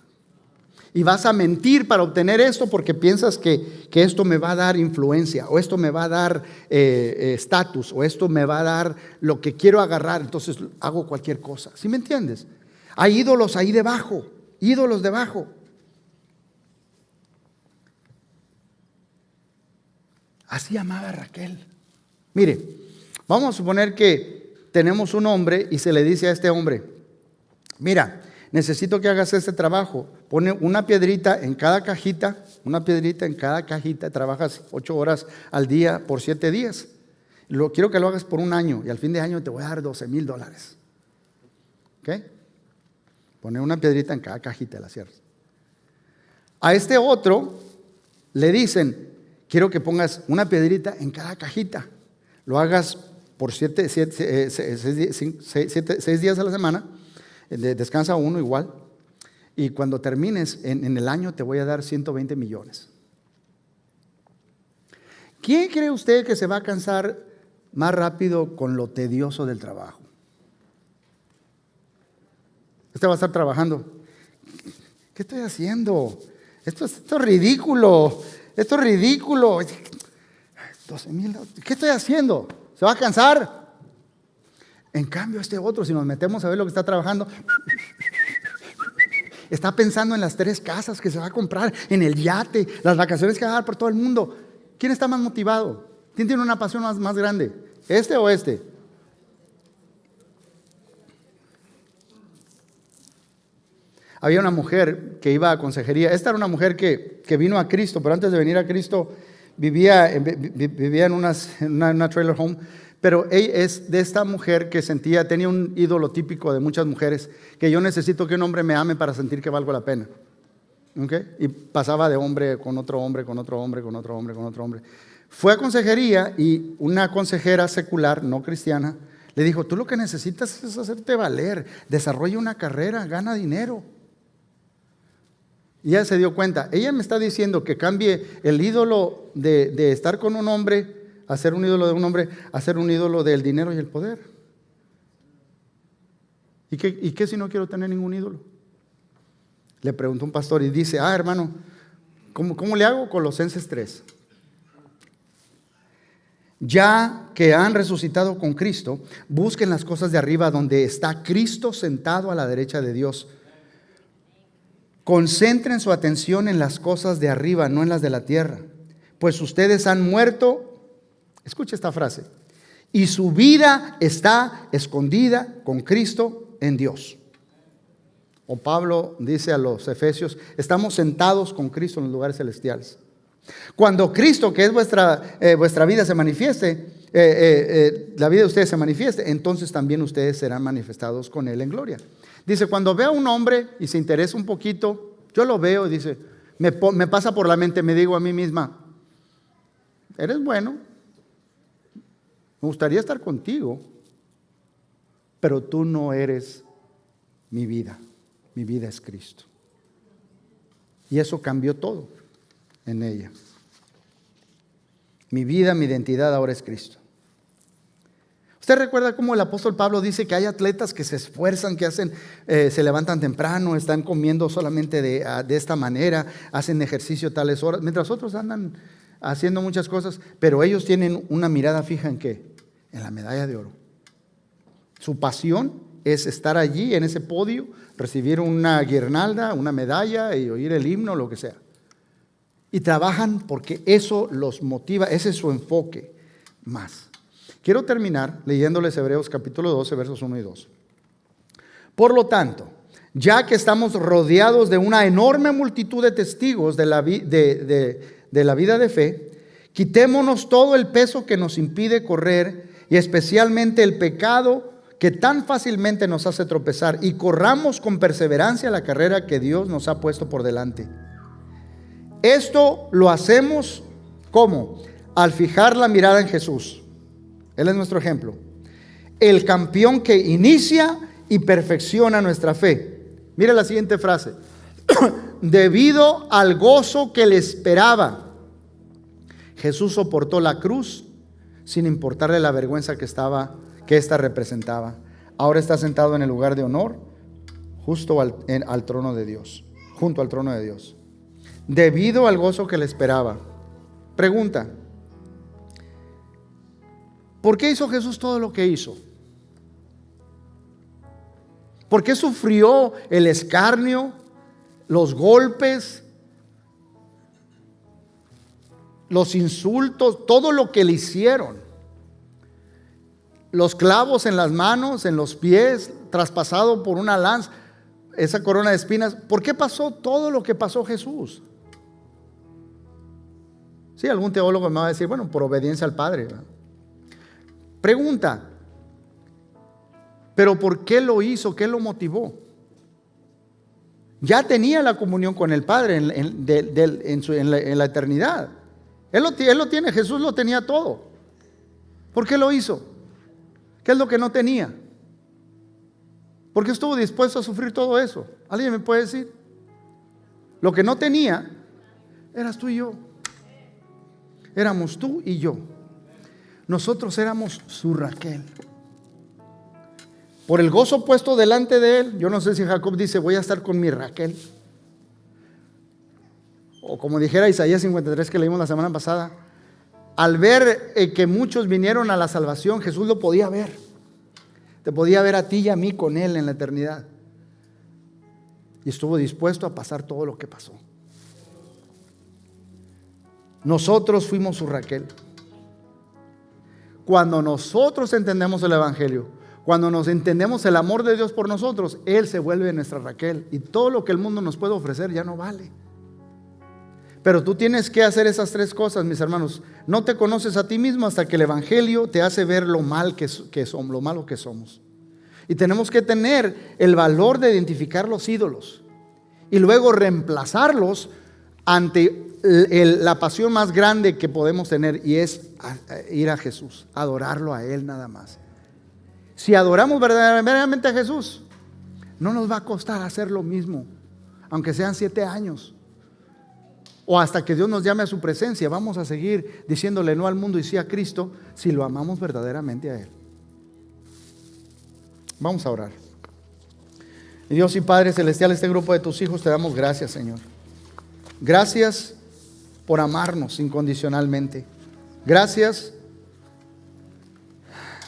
Y vas a mentir para obtener esto porque piensas que esto me va a dar influencia, o esto me va a dar estatus, o esto me va a dar lo que quiero agarrar, entonces hago cualquier cosa. ¿Sí me entiendes? Hay ídolos ahí debajo, ídolos debajo. Así amaba a Raquel. Mire, vamos a suponer que tenemos un hombre y se le dice a este hombre, mira, necesito que hagas este trabajo. Pone una piedrita en cada cajita, trabajas 8 horas al día por 7 días. Quiero que lo hagas por 1 año y al fin de año te voy a dar $12,000. ¿Ok? Pone una piedrita en cada cajita de la cierras. A este otro le dicen, quiero que pongas una piedrita en cada cajita. Lo hagas por 6 días a la semana. Descansa 1 igual. Y cuando termines en el año te voy a dar 120 millones. ¿Quién cree usted que se va a cansar más rápido con lo tedioso del trabajo? Usted va a estar trabajando. ¿Qué estoy haciendo? Esto es ridículo. Esto es ridículo. 12,000. ¿Qué estoy haciendo? ¿Se va a cansar? En cambio, este otro, si nos metemos a ver lo que está trabajando, está pensando en las 3 casas que se va a comprar, en el yate, las vacaciones que va a dar por todo el mundo. ¿Quién está más motivado? ¿Quién tiene una pasión más grande? ¿Este o este? Había una mujer que iba a consejería. Esta era una mujer que vino a Cristo, pero antes de venir a Cristo vivía en una trailer home. Pero ella es de esta mujer que tenía un ídolo típico de muchas mujeres, que yo necesito que un hombre me ame para sentir que valgo la pena. ¿Okay? Y pasaba de hombre con otro hombre, con otro hombre, con otro hombre, con otro hombre. Fue a consejería y una consejera secular, no cristiana, le dijo, tú lo que necesitas es hacerte valer, desarrolla una carrera, gana dinero. Y ella se dio cuenta, ella me está diciendo que cambie el ídolo de estar con un hombre, a ser un ídolo de un hombre, a ser un ídolo del dinero y el poder. ¿Y qué si no quiero tener ningún ídolo? Le preguntó un pastor y dice, hermano, ¿cómo le hago? Colosenses 3. Ya que han resucitado con Cristo, busquen las cosas de arriba donde está Cristo sentado a la derecha de Dios. Concentren su atención en las cosas de arriba, no en las de la tierra. Pues ustedes han muerto. Escucha esta frase. Y su vida está escondida con Cristo en Dios. O Pablo dice a los Efesios, estamos sentados con Cristo en los lugares celestiales. Cuando Cristo, que es vuestra vida, se manifieste, la vida de ustedes se manifieste, entonces también ustedes serán manifestados con Él en gloria. Dice, cuando veo a un hombre y se interesa un poquito, yo lo veo y dice, me pasa por la mente, me digo a mí misma, eres bueno. Me gustaría estar contigo, pero tú no eres mi vida es Cristo. Y eso cambió todo en ella. Mi vida, mi identidad ahora es Cristo. ¿Usted recuerda cómo el apóstol Pablo dice que hay atletas que se esfuerzan, que se levantan temprano, están comiendo solamente de esta manera, hacen ejercicio tales horas, mientras otros andan haciendo muchas cosas, pero ellos tienen una mirada fija en ¿qué? En la medalla de oro. Su pasión es estar allí en ese podio, recibir una guirnalda, una medalla y oír el himno, lo que sea. Y trabajan porque eso los motiva, ese es su enfoque más. Quiero terminar leyéndoles Hebreos capítulo 12, versos 1 y 2. Por lo tanto, Ya que estamos rodeados de una enorme multitud de testigos de la vida de fe, quitémonos todo el peso que nos impide correr y especialmente el pecado que tan fácilmente nos hace tropezar, y corramos con perseverancia la carrera que Dios nos ha puesto por delante. Esto lo hacemos ¿cómo? Al fijar la mirada en Jesús. Él es nuestro ejemplo, el campeón que inicia y perfecciona nuestra fe. Mire la siguiente frase: debido al gozo que le esperaba, Jesús soportó la cruz sin importarle la vergüenza que ésta representaba. Ahora está sentado en el lugar de honor, justo al trono de Dios, junto al trono de Dios. Debido al gozo que le esperaba. Pregunta: ¿por qué hizo Jesús todo lo que hizo? ¿Por qué sufrió el escarnio, los golpes, los insultos, todo lo que le hicieron? Los clavos en las manos, en los pies, traspasado por una lanza, esa corona de espinas. ¿Por qué pasó todo lo que pasó Jesús? Sí, algún teólogo me va a decir, bueno, por obediencia al Padre, ¿verdad? Pregunta: ¿pero por qué lo hizo? ¿Qué lo motivó? Ya tenía la comunión con el Padre en la eternidad. Él lo tiene, Jesús lo tenía todo. ¿Por qué lo hizo? ¿Qué es lo que no tenía? ¿Por qué estuvo dispuesto a sufrir todo eso? ¿Alguien me puede decir? Lo que no tenía eras tú y yo. Éramos tú y yo. Nosotros éramos su Raquel. Por el gozo puesto delante de él. Yo no sé si Jacob dice, voy a estar con mi Raquel. O como dijera Isaías 53 que leímos la semana pasada, al ver que muchos vinieron a la salvación, Jesús lo podía ver. Te podía ver a ti y a mí con él en la eternidad. Y estuvo dispuesto a pasar todo lo que pasó. Nosotros fuimos su Raquel. Cuando nosotros entendemos el Evangelio, cuando nos entendemos el amor de Dios por nosotros, Él se vuelve nuestra Raquel. Y todo lo que el mundo nos puede ofrecer ya no vale. Pero tú tienes que hacer esas tres cosas, mis hermanos. No te conoces a ti mismo hasta que el Evangelio te hace ver lo malo que somos. Y tenemos que tener el valor de identificar los ídolos y luego reemplazarlos ante la pasión más grande que podemos tener, y es ir a Jesús, adorarlo a Él nada más. Si adoramos verdaderamente a Jesús, no nos va a costar hacer lo mismo, aunque sean 7 años. O hasta que Dios nos llame a su presencia, vamos a seguir diciéndole no al mundo y sí a Cristo, si lo amamos verdaderamente a Él. Vamos a orar. Y Dios y Padre Celestial, este grupo de tus hijos te damos gracias, Señor. Gracias por amarnos incondicionalmente. Gracias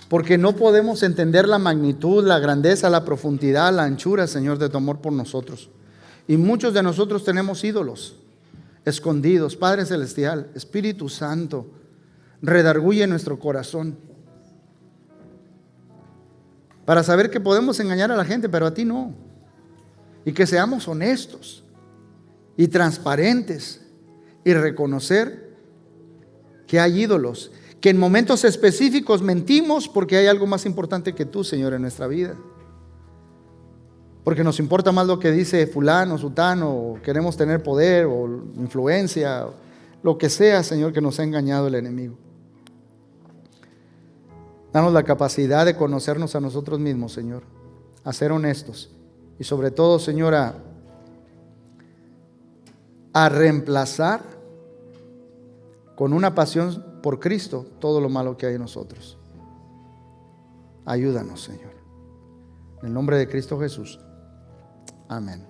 porque no podemos entender la magnitud, la grandeza, la profundidad, la anchura, Señor, de tu amor por nosotros. Y muchos de nosotros tenemos ídolos escondidos. Padre Celestial, Espíritu Santo, redarguye nuestro corazón para saber que podemos engañar a la gente, pero a ti no. Y que seamos honestos y transparentes y reconocer que hay ídolos, que en momentos específicos mentimos porque hay algo más importante que tú, Señor, en nuestra vida. Porque nos importa más lo que dice fulano, sutano, o queremos tener poder o influencia, lo que sea, Señor, que nos ha engañado el enemigo. Danos la capacidad de conocernos a nosotros mismos, Señor, a ser honestos y sobre todo, Señor, a reemplazar con una pasión por Cristo todo lo malo que hay en nosotros. Ayúdanos, Señor. En el nombre de Cristo Jesús. Amén.